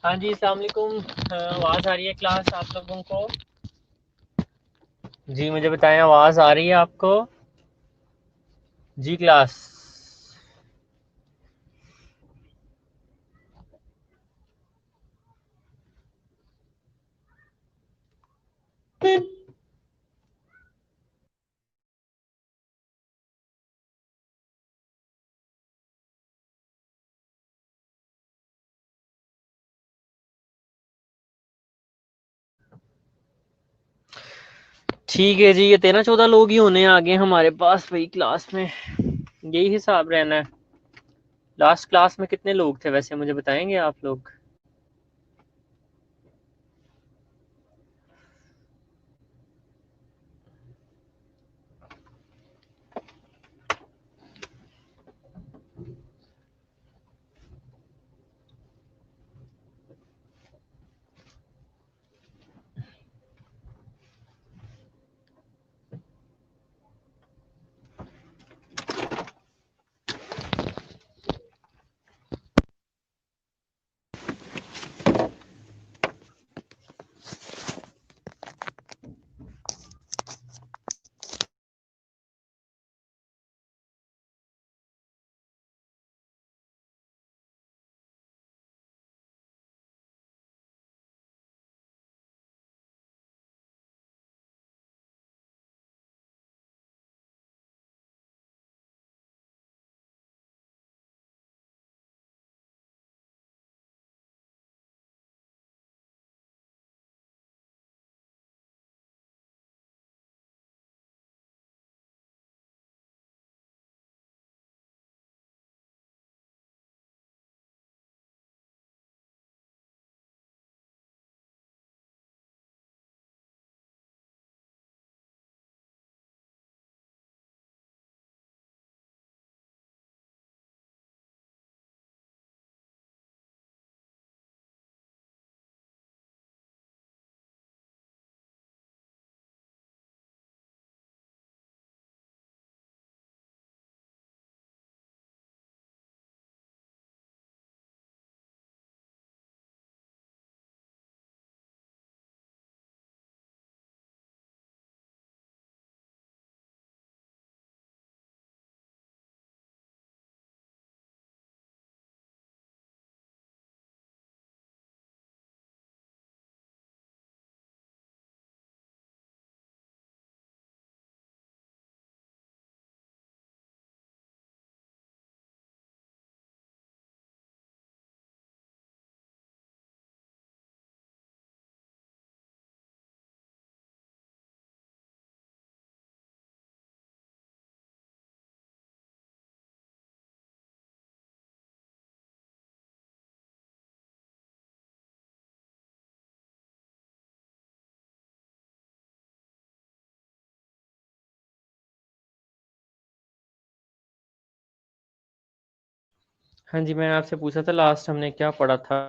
हाँ जी, अस्सलाम वालेकुम। आवाज़ आ रही है क्लास आप लोगों को? जी मुझे बताएं, आवाज़ आ रही है आपको? जी क्लास। ठीक है जी, ये 13-14 लोग ही होने आगे हमारे पास वही क्लास में, यही हिसाब रहना है। लास्ट क्लास में कितने लोग थे वैसे, मुझे बताएंगे आप लोग? हाँ जी, मैंने आपसे पूछा था लास्ट हमने क्या पढ़ा था।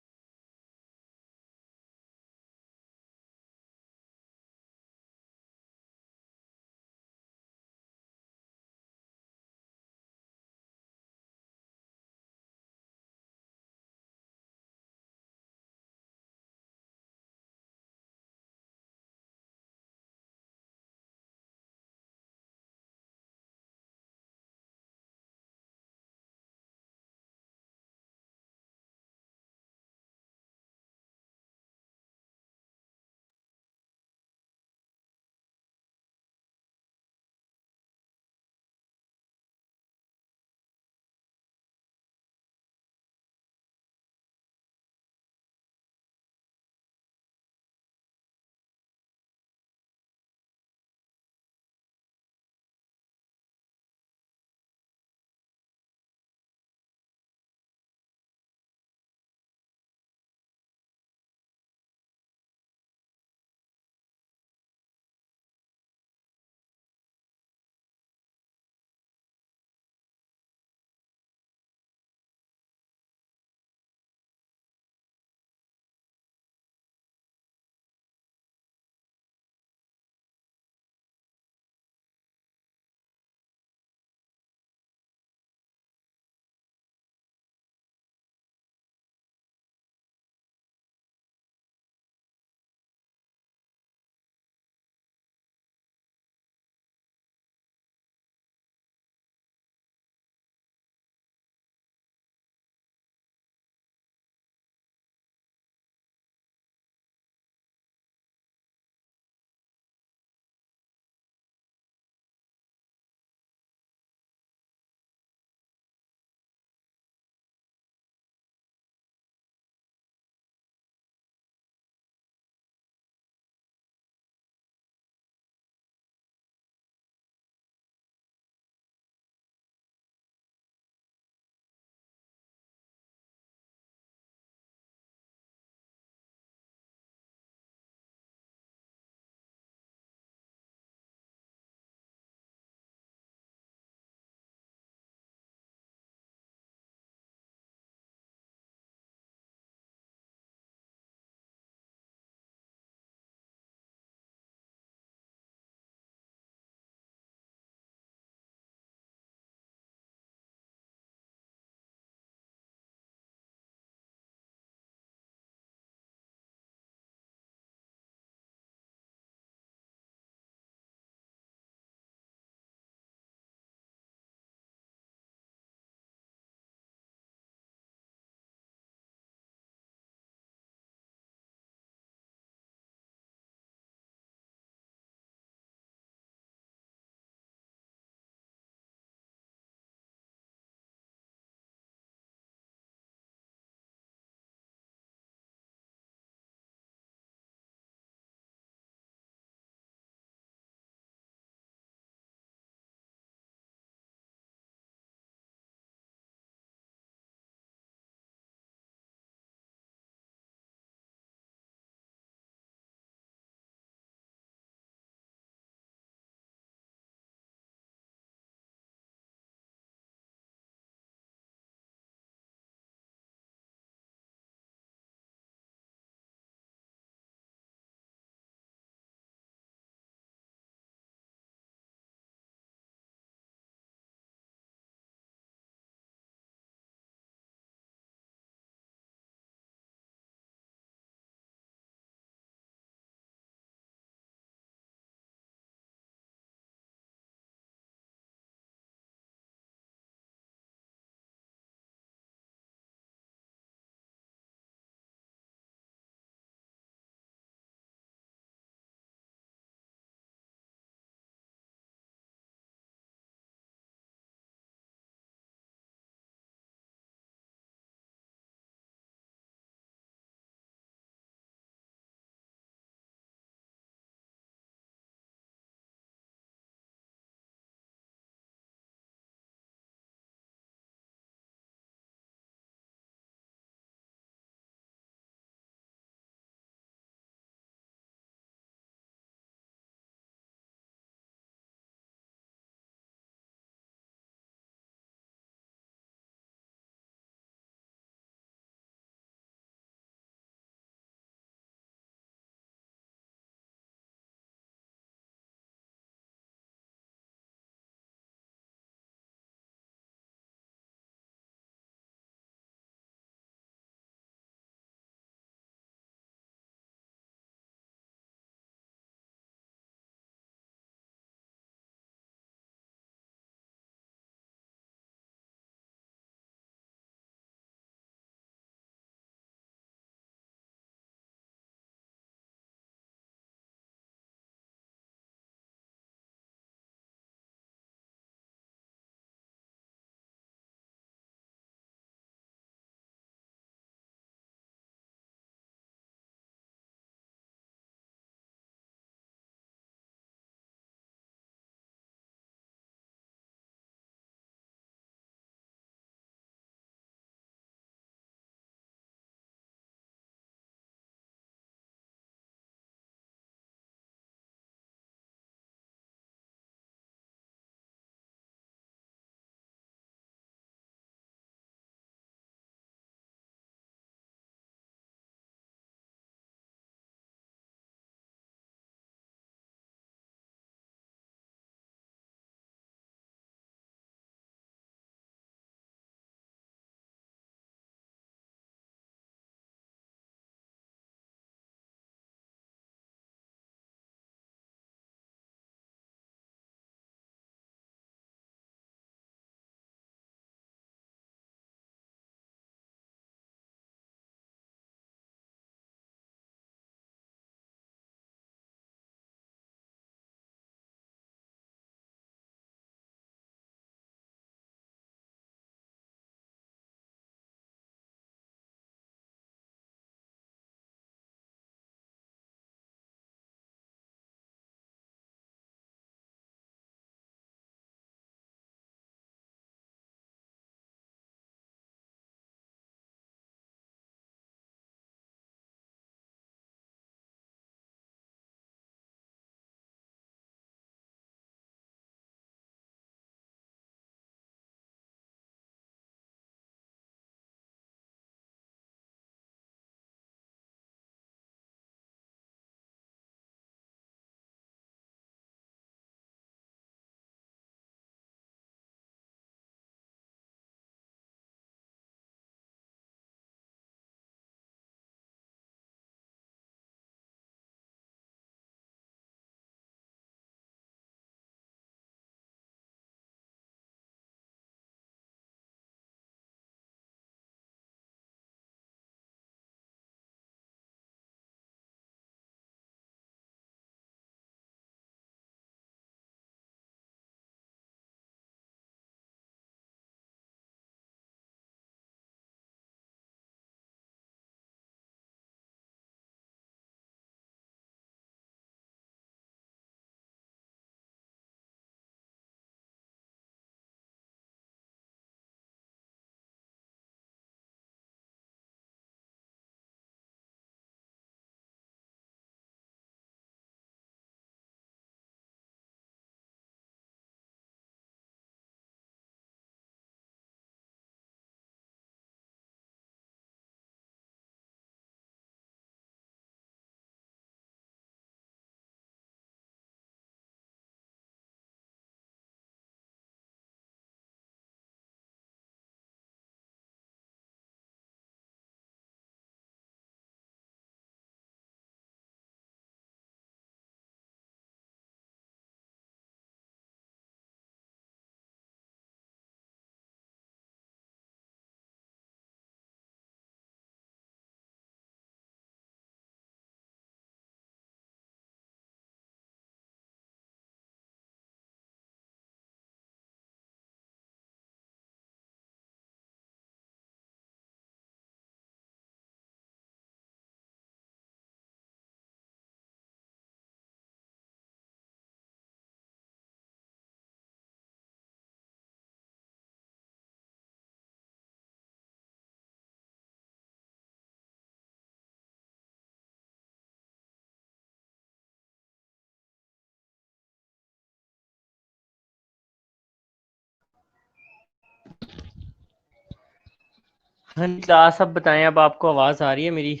हाँ क्लास, अब बताएं, अब आपको आवाज़ आ रही है मेरी?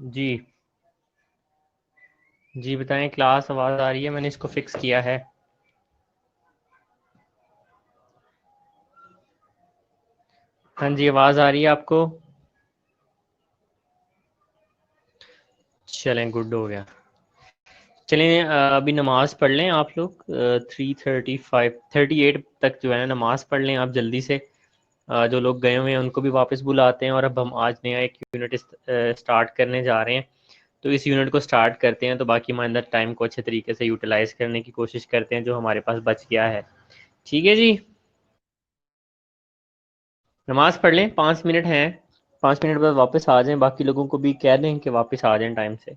जी जी बताएं, क्लास आवाज़ आ रही है? मैंने इसको फिक्स किया है। हाँ जी, आवाज़ आ रही है आपको? चलें, गुड हो गया। चलें, अभी नमाज पढ़ लें आप लोग। 3:35 38 तक जो है ना नमाज पढ़ लें आप जल्दी से। जो लोग गए हुए हैं उनको भी वापस बुलाते हैं, और अब हम आज नया एक यूनिट स्टार्ट करने जा रहे हैं। तो इस यूनिट को स्टार्ट करते हैं, तो बाकी हमारे टाइम को अच्छे तरीके से यूटिलाइज करने की कोशिश करते हैं जो हमारे पास बच गया है। ठीक है जी, नमाज पढ़ लें, 5 मिनट हैं। 5 मिनट बाद वापस आ जाएं, बाकी लोगों को भी कह दें कि वापस आ जाएं टाइम से।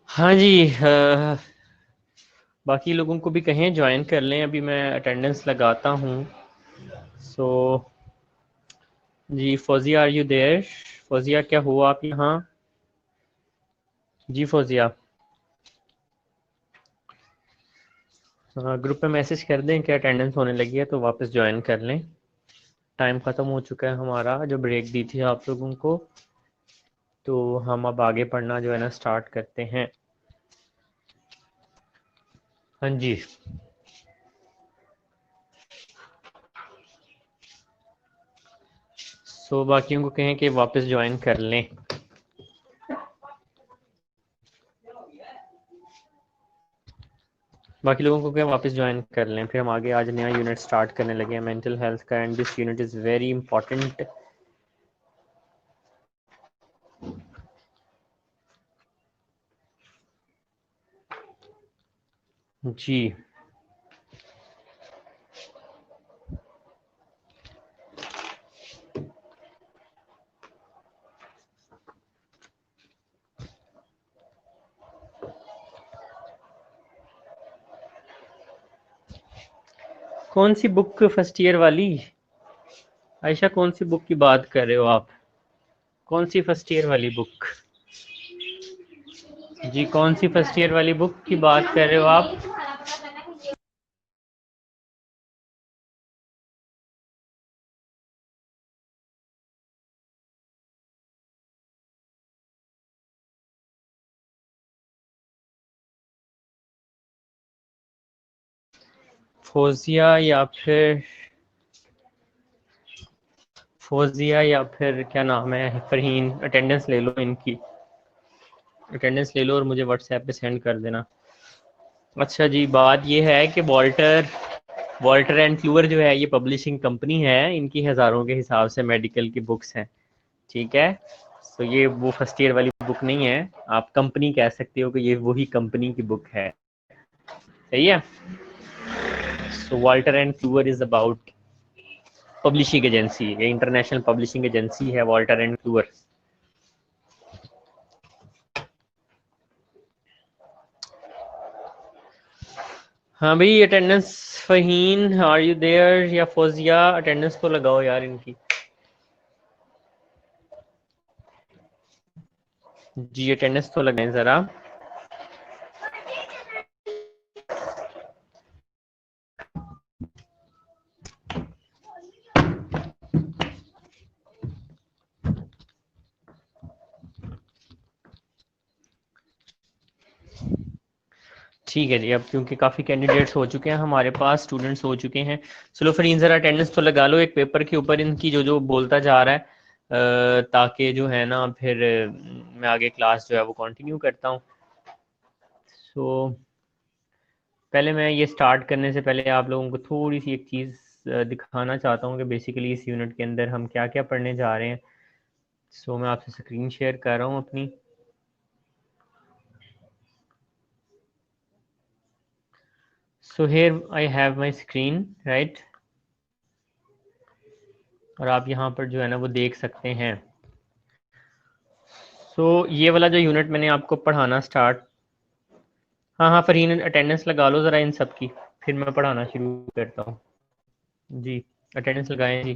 हाँ जी, बाकी लोगों को भी कहें ज्वाइन कर लें, अभी मैं अटेंडेंस लगाता हूँ। सो जी, Fauzia are you there? Fauzia, क्या हुआ आप यहाँ? जी फौजिया, ग्रुप पे मैसेज कर दें कि अटेंडेंस होने लगी है तो वापस ज्वाइन कर लें। टाइम ख़त्म हो चुका है हमारा, जो ब्रेक दी थी आप लोगों को। तो हम अब आगे पढ़ना जो है ना स्टार्ट करते हैं। हाँ जी, सो बाकियों को कहें कि वापस ज्वाइन कर लें। बाकी लोगों को क्या वापस ज्वाइन कर लें, फिर हम आगे आज नया यूनिट स्टार्ट करने लगे हैं मेंटल हेल्थ का, and this unit is very important. जी, कौन सी बुक फर्स्ट ईयर वाली? आयशा, कौन सी बुक की बात कर रहे हो आप? कौन सी फर्स्ट ईयर वाली बुक? जी, कौन सी फर्स्ट ईयर वाली बुक की बात कर रहे हो आप? फोजिया या फिर क्या नाम है, फरहीन, अटेंडेंस ले लो इनकी, अटेंडेंस ले लो और मुझे व्हाट्सएप पे सेंड कर देना। अच्छा जी, बात ये है कि वॉल्टर एंड क्लूअर जो है ये पब्लिशिंग कंपनी है, इनकी हज़ारों के हिसाब से मेडिकल की बुक्स हैं, ठीक है। तो ये वो फर्स्ट ईयर वाली बुक नहीं है, आप कंपनी कह सकते हो कि ये वही कंपनी की बुक है, सही है। So Walter and Kluwer is about publishing agency, ये इंटरनेशनल पब्लिशिंग एजेंसी है वॉल्टर एंड क्लूअर। हाँ भाई, attendance, Faheen are you there, या फौजिया, अटेंडेंस तो लगाओ यार इनकी जी, अटेंडेंस तो लगाएं ज़रा। ठीक है जी, अब क्योंकि काफ़ी कैंडिडेट्स हो चुके हैं हमारे पास, स्टूडेंट्स हो चुके हैं, चलो फरीन ज़रा अटेंडेंस तो लगा लो एक पेपर के ऊपर इनकी, जो जो बोलता जा रहा है, ताकि जो है ना फिर मैं आगे क्लास जो है वो कंटिन्यू करता हूँ। सो पहले मैं ये स्टार्ट करने से पहले आप लोगों को थोड़ी सी एक चीज़ दिखाना चाहता हूँ कि बेसिकली इस यूनिट के अंदर हम क्या क्या पढ़ने जा रहे हैं। सो मैं आपसे स्क्रीन शेयर कर रहा हूँ अपनी। So here I have my screen, right, और आप यहाँ पर जो है ना वो देख सकते हैं। सो ये वाला जो यूनिट मैंने आपको पढ़ाना स्टार्ट, हाँ हाँ फरहीन अटेंडेंस लगा लो ज़रा इन सब की, फिर मैं पढ़ाना शुरू करता हूँ जी। अटेंडेंस लगाएं जी।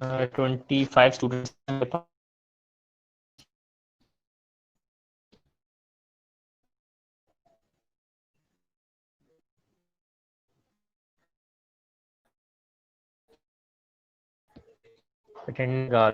25 स्टूडेंट्स। अटेंडेंस लगा।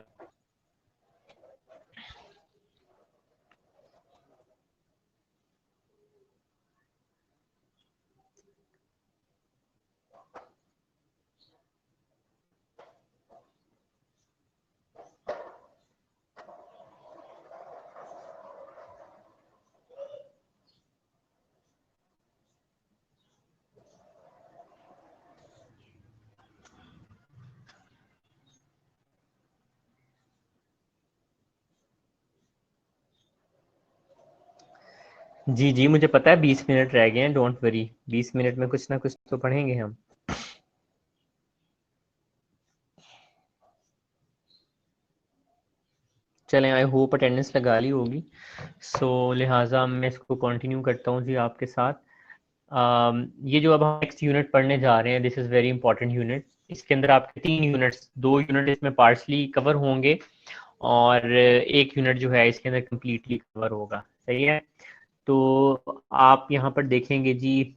जी जी, मुझे पता है 20 मिनट रह गए हैं, डोंट वरी, 20 मिनट में कुछ ना कुछ तो पढ़ेंगे हम। चलें, आई होप अटेंडेंस लगा ली होगी। सो लिहाजा मैं इसको कंटिन्यू करता हूँ जी आपके साथ। ये जो अब हम नेक्स्ट यूनिट पढ़ने जा रहे हैं, this is very important unit. इसके अंदर आपके 3 यूनिट्स, 2 यूनिट इसमें पार्शली कवर होंगे और एक यूनिट जो है इसके अंदर कम्प्लीटली कवर होगा, सही है। तो आप यहाँ पर देखेंगे जी,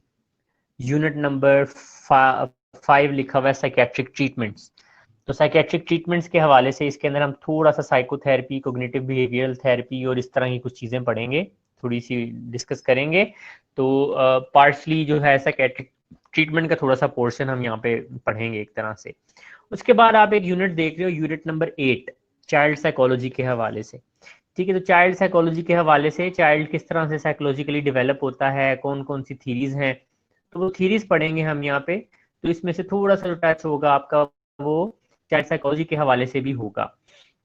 यूनिट नंबर 5 लिखा हुआ है साइकेट्रिक ट्रीटमेंट्स। तो साइकेट्रिक ट्रीटमेंट्स के हवाले से इसके अंदर हम थोड़ा सा साइकोथेरेपी, कोग्निटिव बिहेवियरल थेरेपी और इस तरह की कुछ चीज़ें पढ़ेंगे, थोड़ी सी डिस्कस करेंगे। तो पार्शली जो है साइकेट्रिक ट्रीटमेंट का थोड़ा सा पोर्शन हम यहाँ पे पढ़ेंगे एक तरह से। उसके बाद आप एक यूनिट देख रहे हो, यूनिट नंबर 8, चाइल्ड साइकोलॉजी के हवाले से। ठीक है, तो चाइल्ड साइकोलॉजी के हवाले से चाइल्ड किस तरह से साइकोलॉजिकली डेवलप होता है, कौन कौन सी थीरीज हैं, तो वो थीरीज पढ़ेंगे हम यहाँ पे। तो इसमें से थोड़ा सा जो टच होगा आपका वो चाइल्ड साइकोलॉजी के हवाले से भी होगा।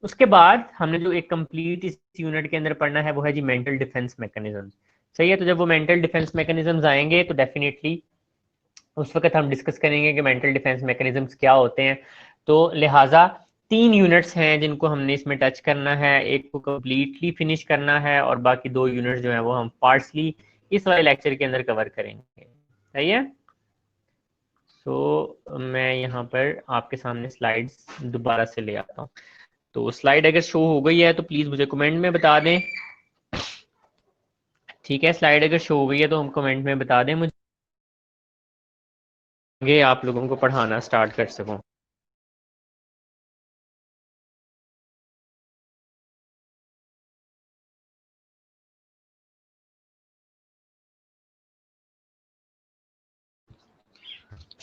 उसके बाद हमने जो एक कंप्लीट इस यूनिट के अंदर पढ़ना है वो है जी मेंटल डिफेंस मैकेनिज्म। सही है, तो जब वो मेंटल डिफेंस मैकेनिज्म आएंगे तो डेफिनेटली उस वक्त हम डिस्कस करेंगे कि मेंटल डिफेंस मैकेनिज्म्स क्या होते हैं। तो लिहाजा 3 यूनिट्स हैं जिनको हमने इसमें टच करना है, एक को कम्प्लीटली फिनिश करना है और बाकी 2 यूनिट्स जो हैं वो हम पार्शली इस वाले लेक्चर के अंदर कवर करेंगे, सही है। मैं यहाँ पर आपके सामने स्लाइड्स दोबारा से ले आता हूँ। तो स्लाइड अगर शो हो गई है तो प्लीज़ मुझे कमेंट में बता दें। ठीक है, स्लाइड अगर शो हो गई है तो हम कमेंट में बता दें, मुझे आप लोगों को पढ़ाना स्टार्ट कर सकूँ।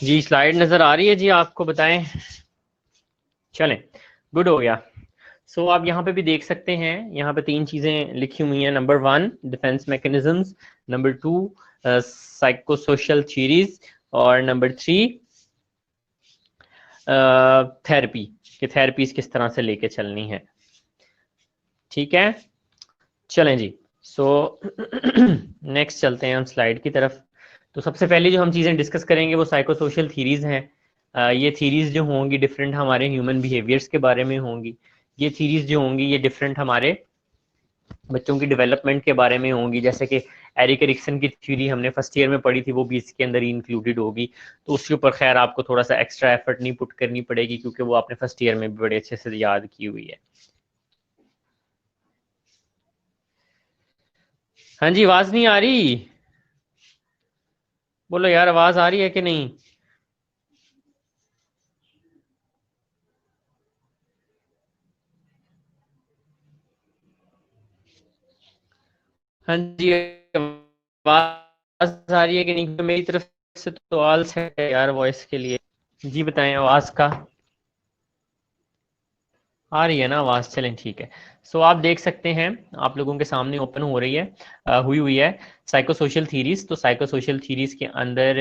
जी स्लाइड नज़र आ रही है जी, आपको बताएं? चलें, गुड हो गया। सो आप यहाँ पे भी देख सकते हैं, यहाँ पे 3 चीज़ें लिखी हुई हैं। Number 1 defence mechanisms, number 2 psycho social theories, और नंबर 3 थेरेपी, कि थेरेपीज किस तरह से लेके चलनी है। ठीक है, चलें जी। सो नेक्स्ट चलते हैं हम स्लाइड की तरफ। तो सबसे पहले जो हम चीज़ें डिस्कस करेंगे वो साइको सोशल थीरीज हैं। ये थीरीज जो होंगी डिफरेंट हमारे ह्यूमन बिहेवियर्स के बारे में होंगी। ये थीरीज जो होंगी ये डिफरेंट हमारे बच्चों की डेवलपमेंट के बारे में होंगी। जैसे कि एरिक एरिक्सन की थ्योरी हमने फर्स्ट ईयर में पढ़ी थी, वो भी इसके अंदर ही इंक्लूडेड होगी। तो उसके ऊपर खैर आपको थोड़ा सा एक्स्ट्रा एफर्ट नहीं पुट करनी पड़ेगी, क्योंकि वो आपने फर्स्ट ईयर में भी बड़े अच्छे से याद की हुई है। हाँ जी, आवाज़ नहीं आ रही? बोलो यार, आवाज़ आ रही है कि नहीं? हाँ जी, आवाज़ आ रही है कि नहीं? मेरी तरफ से तो ऑल सेट है यार वॉइस के लिए। जी बताएं, आवाज़ का आ रही है ना आवाज़? चलें ठीक है। सो आप देख सकते हैं, आप लोगों के सामने ओपन हो रही है, हुई हुई है साइको सोशल थीरीज। तो साइको सोशल थीरीज के अंदर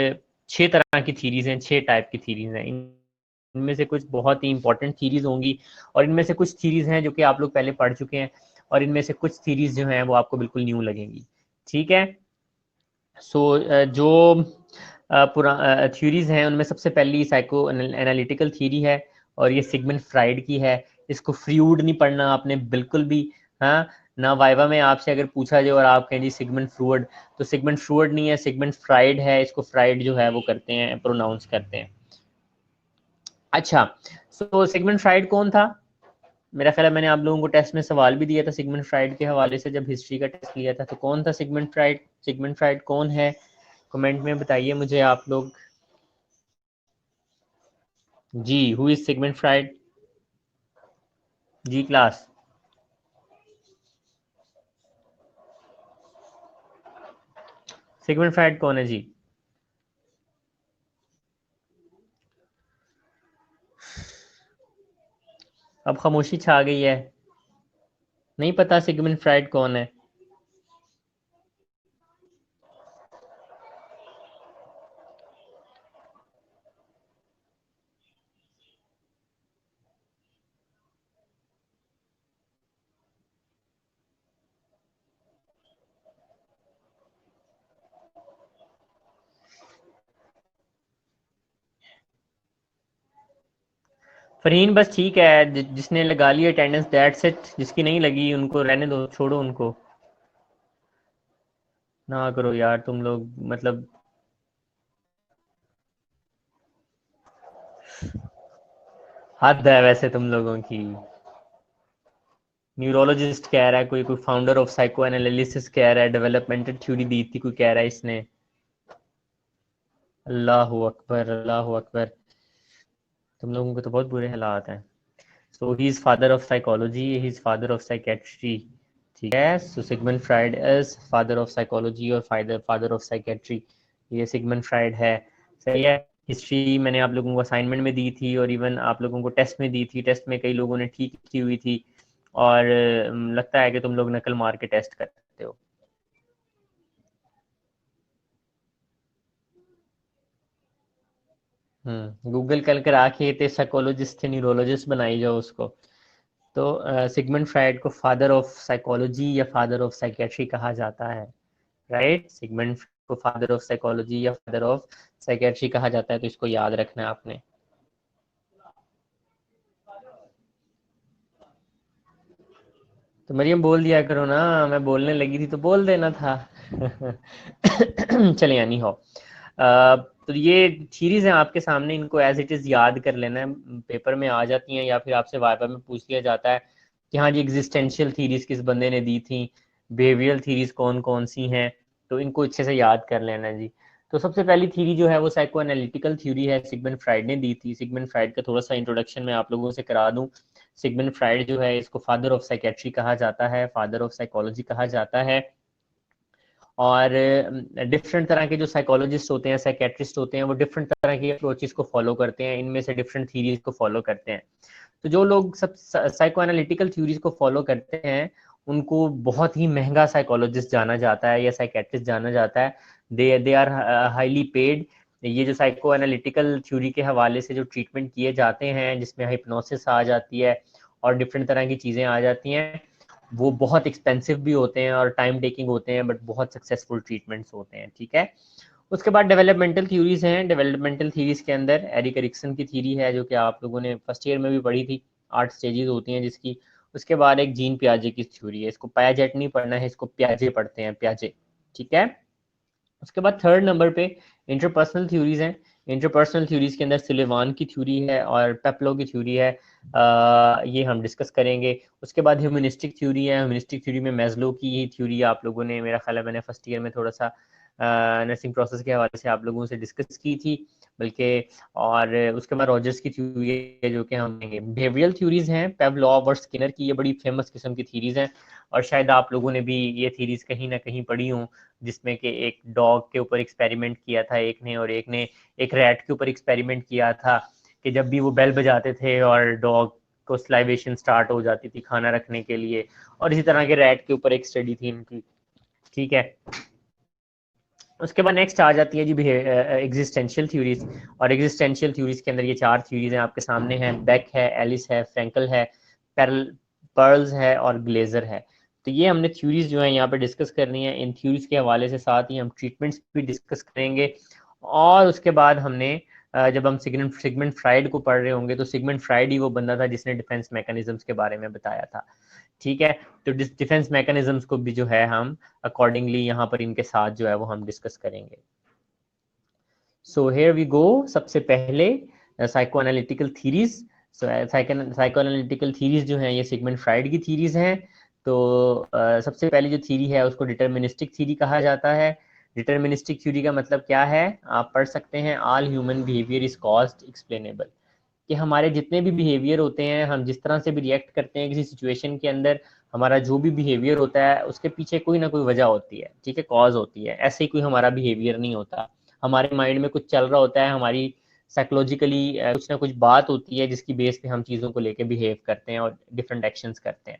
6 तरह की थीरीज हैं, 6 टाइप की थीरीज हैं। इनमें से कुछ बहुत ही इंपॉर्टेंट थीरीज होंगी, और इनमें से कुछ थीरीज हैं जो कि आप लोग पहले पढ़ चुके हैं, और इनमें से कुछ थीरीज जो हैं वो आपको बिल्कुल न्यू लगेंगी। ठीक है। सो जो पुरा थ्योरीज हैं उनमें सबसे पहली साइको एनालिटिकल थ्योरी है, और ये सिगमंड फ्राइड की है। इसको फ्रूड नहीं पढ़ना आपने बिल्कुल भी। हाँ, ना वाइवा में आपसे अगर पूछा जाए और आप कहें जी सिगमंड फ्रूड, तो सिगमंड फ्रूड नहीं है, सिगमंड फ्राइड है। इसको फ्राइड जो है वो करते हैं, प्रोनाउंस करते हैं। अच्छा, सो सिगमंड फ्राइड कौन था? मेरा ख्याल है मैंने आप लोगों को टेस्ट में सवाल भी दिया था सिगमंड फ्राइड के हवाले से, जब हिस्ट्री का टेस्ट लिया था। तो कौन था सिगमंड फ्राइड? सिगमंड फ्राइड कौन है? कमेंट में बताइए मुझे आप लोग। जी, हु इज सिगमंड फ्राइड? जी क्लास, सिगमंड फ्राइड कौन है जी? अब खामोशी छा गई है, नहीं पता सिगमंड फ्राइड कौन है। फरहीन बस ठीक है, जिसने लगा ली अटेंडेंस दैट्स इट, जिसकी नहीं लगी उनको रहने दो, छोड़ो उनको। ना करो यार तुम लोग, मतलब हद है वैसे तुम लोगों की। न्यूरोलॉजिस्ट कह रहा है कोई, कोई फाउंडर ऑफ साइको एनालिसिस कह रहा है, डेवलपमेंटल थ्योरी दी थी कोई कह रहा है इसने। अल्लाह अकबर, अल्लाह अकबर। तुम लोगों के तो बहुत बुरे हालात हैं। So he is father of psychology, he is father of psychiatry. ठीक है, so Sigmund Freud is father of psychology और फादर फादर ऑफ साइकेट्री। ये सिगमंड फ्राइड है। सही है। हिस्ट्री मैंने आप लोगों को असाइनमेंट में दी थी, और इवन आप लोगों को टेस्ट में दी थी। टेस्ट में कई लोगों ने ठीक की हुई थी, और लगता है कि तुम लोग नकल मार के टेस्ट करते हो। गूगल कर कर आके थे साइकोलॉजिस्ट थे न्यूरोलॉजिस्ट बनाई जाओ उसको। तो सिगमंड फ्राइड को फादर ऑफ साइकोलॉजी या फादर ऑफ साइकेट्री कहा जाता है। राइट, सिगमंड को फादर ऑफ साइकोलॉजी या फादर ऑफ साइकेट्री कहा जाता है, तो इसको याद रखना है आपने। तो मरियम बोल दिया करो ना, मैं बोलने लगी थी तो बोल देना था। चले यानी हो। तो ये थीरीज हैं आपके सामने, इनको एज इट इज़ याद कर लेना है। पेपर में आ जाती हैं या फिर आपसे वाइवा में पूछ लिया जाता है कि हाँ जी एग्जिस्टेंशियल थीरीज किस बंदे ने दी थी, बिहेवियरल थीरीज कौन कौन सी हैं। तो इनको अच्छे से याद कर लेना है जी। तो सबसे पहली थीरी जो है वो साइको एनालिटिकल थ्योरी है, सिगमंड फ्राइड ने दी थी। सिगमंड फ्राइड का थोड़ा सा इंट्रोडक्शन मैं आप लोगों से करा दूं। सिगमंड फ्राइड जो है इसको फादर ऑफ साइकेट्री कहा जाता है, फादर ऑफ साइकोलॉजी कहा जाता है। और डिफरेंट तरह के जो साइकोलॉजिस्ट होते हैं, साइकेट्रिस्ट होते हैं, वो डिफरेंट तरह की अप्रोचेस को फॉलो करते हैं, इनमें से डिफरेंट थीरीज को फॉलो करते हैं। तो जो लोग सब साइको एनालिटिकल थ्योरीज को फॉलो करते हैं उनको बहुत ही महंगा साइकोलॉजिस्ट जाना जाता है या साइकेट्रिस्ट जाना जाता है। They are highly paid. ये जो साइको एनालिटिकल थ्योरी के हवाले से जो ट्रीटमेंट किए जाते हैं, जिसमें हिप्नोसिस आ जाती है और डिफरेंट तरह की चीज़ें आ जाती हैं, वो बहुत एक्सपेंसिव भी होते हैं और टाइम टेकिंग होते हैं, बट बहुत सक्सेसफुल ट्रीटमेंट्स होते हैं। ठीक है। उसके बाद डेवलपमेंटल थ्योरीज हैं। डेवलपमेंटल थ्योरीज के अंदर एरिक एरिक्सन की थ्योरी है, जो कि आप लोगों ने फर्स्ट ईयर में भी पढ़ी थी। 8 स्टेजेस होती हैं जिसकी। उसके बाद एक जीन पियाजे की थ्योरी है। इसको पायाजेट नहीं पढ़ना है, इसको प्याजे पढ़ते हैं, प्याजे। ठीक है। उसके बाद थर्ड नंबर पे इंटरपर्सनल थ्योरीज हैं। इंटरपर्सनल थ्योरीज के अंदर सुलेवान की थ्योरी है और पेप्लो की थ्योरी है। ये हम डिस्कस करेंगे। उसके बाद ह्यूमनिस्टिक थ्योरी है। ह्यूमनिस्टिक थ्योरी में मैस्लो की ही थ्योरी आप लोगों ने, मेरा ख्याल है मैंने फर्स्ट ईयर में थोड़ा सा नर्सिंग प्रोसेस के हवाले से आप लोगों से डिस्कस की थी बल्कि। और उसके बाद रॉजर्स की थ्योरी है जो कि हम लेंगे। बिहेवियरल थ्योरीज हैं, पेवलॉव और स्किनर की, ये बड़ी फेमस किस्म की थ्योरीज हैं और शायद आप लोगों ने भी ये थ्योरीज कहीं ना कहीं पढ़ी हों, जिसमें कि एक डॉग के ऊपर एक्सपेरिमेंट किया था एक ने, और एक ने एक रैट के ऊपर एक्सपेरिमेंट किया था कि जब भी वो बेल बजाते थे और डॉग को स्लाइवेशन स्टार्ट हो जाती थी खाना रखने के लिए, और इसी तरह के रैट के ऊपर एक स्टडी थी इनकी। ठीक है। उसके बाद नेक्स्ट आ जाती है जी एग्जिस्टेंशियल थ्योरीज। और एग्जिस्टेंशियल थ्योरीज के अंदर ये 4 थ्योरीज हैं आपके सामने हैं। बेक है, एलिस है, फ्रैंकल है, पर्ल्स है और ग्लेजर है। तो ये हमने थ्योरीज जो है यहाँ पे डिस्कस करनी है। इन थ्योरीज के हवाले से साथ ही हम ट्रीटमेंट्स भी डिस्कस करेंगे। और उसके बाद हमने जब हम सिगमंड फ्राइड को पढ़ रहे होंगे, तो सिगमंड फ्राइड ही वो बंदा था जिसने डिफेंस मैकेनिज्म्स के बारे में बताया था। ठीक है। तो डिफेंस मैकेनिज्म्स को भी जो है हम अकॉर्डिंगली यहाँ पर इनके साथ जो है वो हम डिस्कस करेंगे। So here we go. सबसे पहले psychoanalytical theories. Psychoanalytical theories जो हैं ये सिगमंड फ्राइड की थीरीज हैं। तो सबसे पहली जो थीरी है उसको डिटर्मिनिस्टिक थीरी कहा जाता है। डिटर्मिनिस्टिक थ्योरी का मतलब क्या है, आप पढ़ सकते हैं, all human behaviour is caused explainable. कि हमारे जितने भी बिहेवियर होते हैं, हम जिस तरह से भी रिएक्ट करते हैं किसी सिचुएशन के अंदर, हमारा जो भी बिहेवियर होता है उसके पीछे कोई ना कोई वजह होती है। ठीक है, कॉज होती है। ऐसे ही कोई हमारा बिहेवियर नहीं होता। हमारे माइंड में कुछ चल रहा होता है, हमारी साइकोलॉजिकली कुछ ना कुछ बात होती है जिसकी बेस पे हम चीज़ों को लेके बिहेव करते हैं और डिफरेंट एक्शंस करते हैं।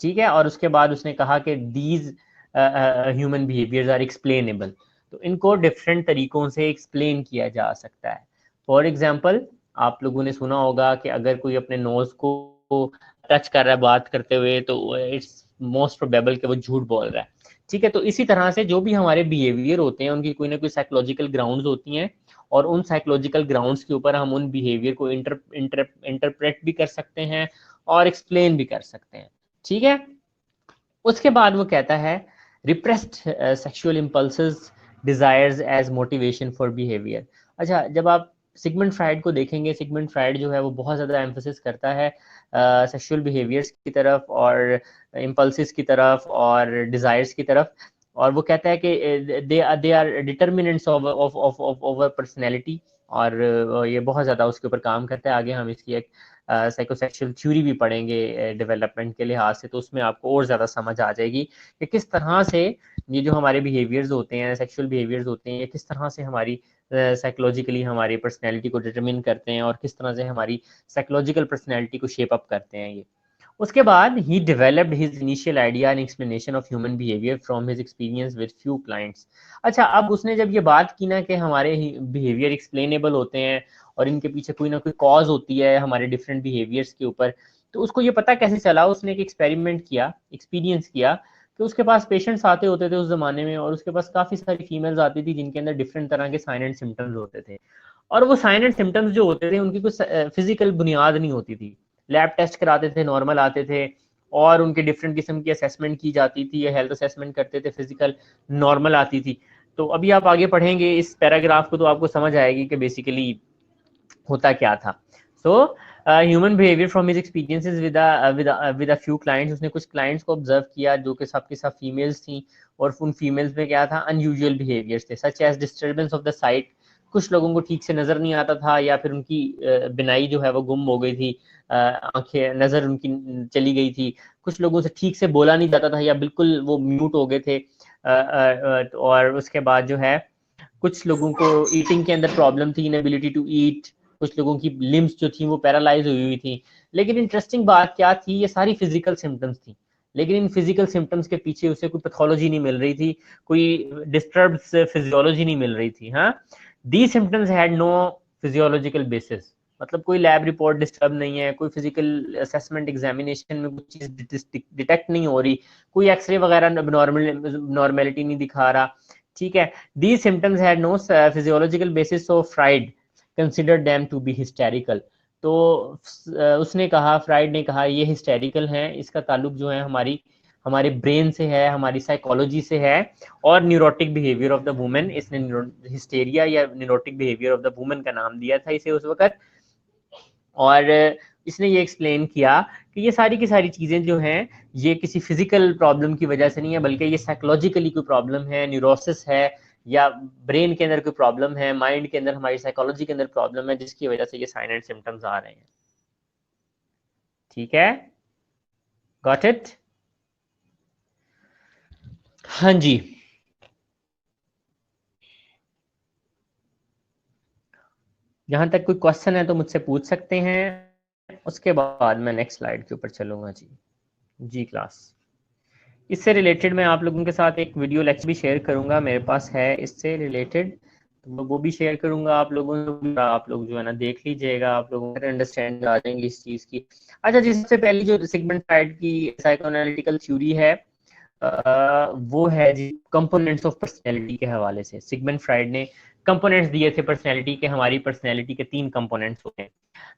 ठीक है। और उसके बाद उसने कहा कि these human behaviours are explainable. तो इनको डिफरेंट तरीकों से एक्सप्लेन किया जा सकता है। फॉर एग्जाम्पल, आप लोगों ने सुना होगा कि अगर कोई अपने नोज को टच कर रहा है बात करते हुए, तो इट्स मोस्ट प्रोबेबल कि वो झूठ बोल रहा है। ठीक है। तो इसी तरह से जो भी हमारे बिहेवियर होते हैं उनकी कोई ना कोई साइकोलॉजिकल ग्राउंड्स होती हैं, और उन साइकोलॉजिकल ग्राउंड्स के ऊपर हम उन बिहेवियर को इंटरप्रेट भी कर सकते हैं और एक्सप्लेन भी कर सकते हैं। ठीक है। उसके बाद वो कहता है repressed sexual impulses desires as motivation for behaviour. अच्छा, जब आप सिगमंड फ्राइड को देखेंगे, सिगमंड फ्राइड जो है वो बहुत ज़्यादा एम्फोसिस करता है सेक्सुअल बिहेवियर्स की तरफ और इम्पल्सिस की तरफ और डिज़ायर्स की तरफ। और वो कहता है कि they are determinants of our personality. और ये बहुत ज़्यादा उसके ऊपर काम करता है। आगे हम इसकी एक साइकोसेक्सुअल थ्योरी भी पढ़ेंगे डेवलपमेंट के लिहाज से, तो उसमें आपको और ज़्यादा समझ आ जाएगी कि किस तरह से ये जो हमारे बिहेवियर्स होते हैं, सेक्सुअल बिहेवियर्स होते हैं, ये किस तरह से हमारी साइकोलॉजिकली हमारी पर्सनैलिटी को डिटरमिन करते हैं और किस तरह से हमारी साइकोलॉजिकल पर्सनैलिटी को शेप अप करते हैं ये। उसके बाद he developed his initial idea and explanation of human behaviour from his experience with few clients. अच्छा, अब उसने जब ये बात की ना कि हमारे बिहेवियर एक्सप्लेनेबल होते हैं और इनके पीछे कोई ना कोई कॉज होती है हमारे डिफरेंट बिहेवियर्स के ऊपर, तो उसको ये पता कैसे चला, उसने एक एक्सपेरिमेंट किया, एक्सपीरियंस किया कि उसके पास पेशेंट्स आते होते थे उस जमाने में, और उसके पास काफ़ी सारी फीमेल्स आती थी जिनके अंदर डिफरेंट तरह के साइन एंड सिम्टम्स होते थे। और वो साइन एंड सिम्टम्स जो होते थे उनकी कुछ फिजिकल बुनियाद नहीं होती थी। लैब टेस्ट कराते थे, नॉर्मल आते थे, और उनके डिफरेंट किस्म की असेसमेंट की जाती थी, या हेल्थ असेसमेंट करते थे, फिजिकल नॉर्मल आती थी। तो अभी आप आगे पढ़ेंगे इस पैराग्राफ को तो आपको समझ आएगी कि बेसिकली होता क्या था। So human behaviour from his experiences with a few clients. उसने कुछ क्लाइंट्स को ऑब्जर्व किया जो कि सबके सब फीमेल्स थी, और उन फीमेल्स में क्या था, अनयूजुअल बिहेवियर्स थे, such as disturbance of the site. कुछ लोगों को ठीक से नजर नहीं आता था, या फिर उनकी बिनाई जो है वो गुम हो गई थी, आंखें, नजर उनकी चली गई थी। कुछ लोगों से ठीक से बोला नहीं जाता था, या बिल्कुल वो म्यूट हो गए थे। और उसके बाद जो है कुछ लोगों को ईटिंग के अंदर प्रॉब्लम थी, इनएबिलिटी टू ईट, कुछ लोगों की लिम्स जो थी वो पैरालाइज हुई हुई थी। लेकिन इंटरेस्टिंग बात क्या थी, ये सारी फिजिकल सिम्टम्स थी, लेकिन इन फिजिकल सिम्टम्स के पीछे उसे कोई पैथोलॉजी नहीं मिल रही थी, कोई डिस्टर्ब फिजियोलॉजी नहीं मिल रही थी। हाँ, the symptoms had no physiological basis, मतलब कोई लैब रिपोर्ट डिस्टर्ब नहीं है, कोई फिजिकल असेसमेंट एग्जामिनेशन में कुछ चीज डिटेक्ट नहीं हो रही, कोई एक्सरे वगैरह नॉर्मेलिटी नहीं दिखा रहा। ठीक है, these symptoms had no physiological basis, so Freud considered them to be hysterical। तो उसने कहा, फ्राइड ने कहा ये हिस्टेरिकल हैं, इसका ताल्लुक जो है हमारे ब्रेन से है, हमारी साइकोलॉजी से है, और neurotic behaviour of the women. इसने हिस्टेरिया या neurotic behaviour of the women का नाम दिया था इसे उस वक्त। और इसने ये एक्सप्लेन किया कि ये सारी की सारी चीज़ें जो हैं ये किसी फिजिकल प्रॉब्लम की वजह से नहीं है, बल्कि ये साइकोलॉजिकली कोई प्रॉब्लम है, न्यूरोसिस है, या ब्रेन के अंदर कोई प्रॉब्लम है, माइंड के अंदर, हमारी साइकोलॉजी के अंदर प्रॉब्लम है, जिसकी वजह से ये साइन एंड सिम्टम्स आ रहे हैं। ठीक है, गॉट इट? हाँ जी, यहाँ तक कोई क्वेश्चन है तो मुझसे पूछ सकते हैं, उसके बाद मैं नेक्स्ट स्लाइड के ऊपर चलूंगा। जी जी क्लास, इससे रिलेटेड मैं आप लोगों के साथ एक वीडियो लेक्चर भी शेयर करूंगा, मेरे पास है इससे रिलेटेड, तो मैं वो भी शेयर करूंगा आप लोगों को, आप लोग जो है ना देख लीजिएगा, आप लोगों को अंडरस्टैंड आ जाएंगे इस चीज़ की। अच्छा जी, सबसे पहली जो सिगमंड फ्राइड की साइकोएनालिटिकल थ्योरी है वो है जी कंपोनेंट्स ऑफ पर्सनैलिटी के हवाले से। सिगमंड फ्राइड ने कंपोनेंट्स दिए थे पर्सनैलिटी के, हमारी पर्सनैलिटी के 3 कंपोनेंट्स होते हैं।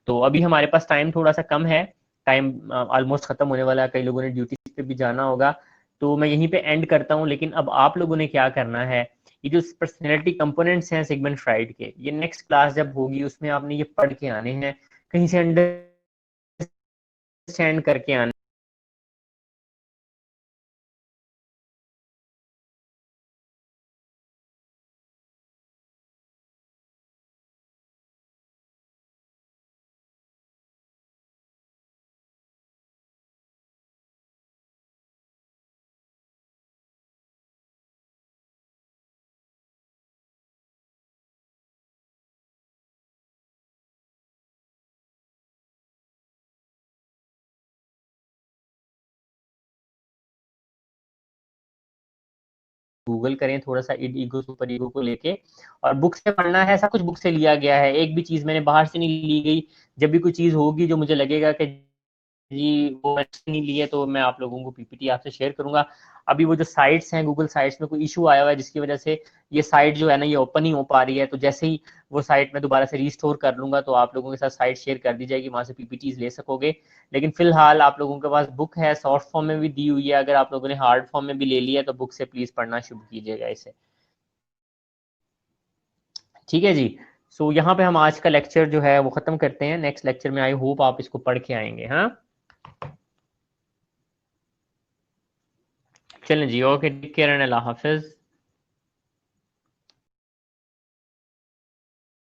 तो अभी हमारे पास टाइम थोड़ा सा कम है, टाइम ऑलमोस्ट खत्म होने वाला है, कई लोगों ने ड्यूटी पे भी जाना होगा, तो मैं यहीं पे एंड करता हूँ। लेकिन अब आप लोगों ने क्या करना है, ये जो पर्सनैलिटी कंपोनेंट्स हैं सिगमंड फ्राइड के, ये नेक्स्ट क्लास जब होगी उसमें आपने ये पढ़ के आने हैं, कहीं से अंडरस्टैंड करके आने। गूगल करें थोड़ा सा ईगो सुपर ईगो को लेके, और बुक से पढ़ना है, सब कुछ बुक से लिया गया है, एक भी चीज मैंने बाहर से नहीं ली गई। जब भी कोई चीज होगी जो मुझे लगेगा कि जी वो मैंने नहीं लिए, तो मैं आप लोगों को पीपीटी आपसे शेयर करूंगा। अभी वो जो साइट्स हैं गूगल साइट्स में कोई इशू आया हुआ है, जिसकी वजह से ये साइट जो है ना ये ओपन नहीं हो पा रही है, तो जैसे ही वो साइट में दोबारा से रिस्टोर कर लूंगा तो आप लोगों के साथ साइट शेयर कर दी जाएगी, वहां से पीपीटीज ले सकोगे। लेकिन फिलहाल आप लोगों के पास बुक है, सॉफ्ट फॉर्म में भी दी हुई है, अगर आप लोगों ने हार्ड फॉर्म में भी ले लिया है तो बुक से प्लीज पढ़ना शुरू कीजिएगा इसे। ठीक है जी, सो यहाँ पे हम आज का लेक्चर जो है वो खत्म करते हैं, नेक्स्ट लेक्चर में आई होप आप इसको पढ़ के आएंगे। हाँ चलें जी, ओके, टेक केयर एंड अल्लाह हाफिज।